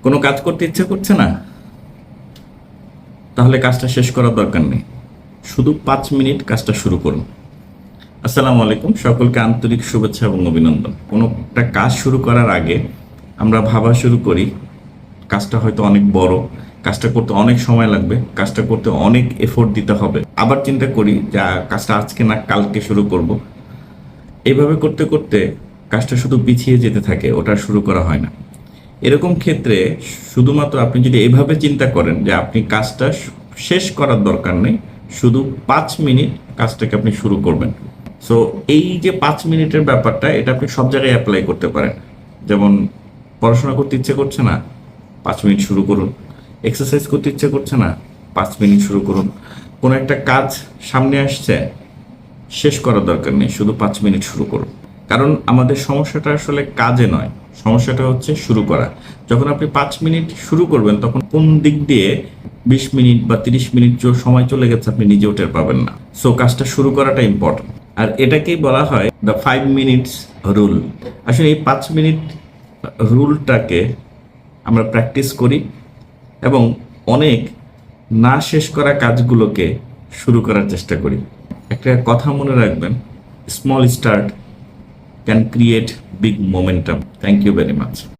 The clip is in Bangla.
কোনো কাজ করতে ইচ্ছে করছে না, তাহলে কাজটা শেষ করার দরকার নেই, শুধু 5 মিনিট কাজটা শুরু করুন। আসসালামু আলাইকুম, সকলকে আন্তরিক শুভেচ্ছা এবং অভিনন্দন। কোনো একটা কাজ শুরু করার আগে আমরা ভাবা শুরু করি কাজটা হয়তো অনেক বড়, কাজটা করতে অনেক সময় লাগবে, কাজটা করতে অনেক এফোর্ট দিতে হবে। আবার চিন্তা করি যে কাজটা আজকে না কালকে শুরু করব। এইভাবে করতে করতে কাজটা শুধু পিছিয়ে যেতে থাকে, ওটা শুরু করা হয় না। এরকম ক্ষেত্রে শুধুমাত্র আপনি যদি এইভাবে চিন্তা করেন যে আপনি কাজটা শেষ করার দরকার নেই, শুধু 5 মিনিট কাজটাকে আপনি শুরু করবেন। সো এই যে 5 মিনিটের ব্যাপারটা, এটা আপনি সব জায়গায় অ্যাপ্লাই করতে পারেন। যেমন পড়াশোনা করতে ইচ্ছে করছে না, 5 মিনিট শুরু করুন। এক্সারসাইজ করতে ইচ্ছে করছে না, 5 মিনিট শুরু করুন। কোনো একটা কাজ সামনে আসছে, শেষ করার দরকার নেই, শুধু 5 মিনিট শুরু করুন। কারণ আমাদের সমস্যাটা আসলে কাজে নয়, সমস্যাটা হচ্ছে শুরু করা। যখন আপনি 5 মিনিট শুরু করবেন, তখন কোন দিক দিয়ে 20 মিনিট বা 30 মিনিট সময় চলে গেছে আপনি নিজেও টের পাবেন না। সো কাজটা শুরু করাটা ইম্পর্টেন্ট। আর এটাকেই বলা হয় দ্য 5 মিনিটস রুল। আসলে এই 5 মিনিট রুলটাকে আমরা প্র্যাকটিস করি এবং অনেক না শেষ করা কাজগুলোকে শুরু করার চেষ্টা করি। একটা কথা মনে রাখবেন, small start can create big momentum. Thank you very much.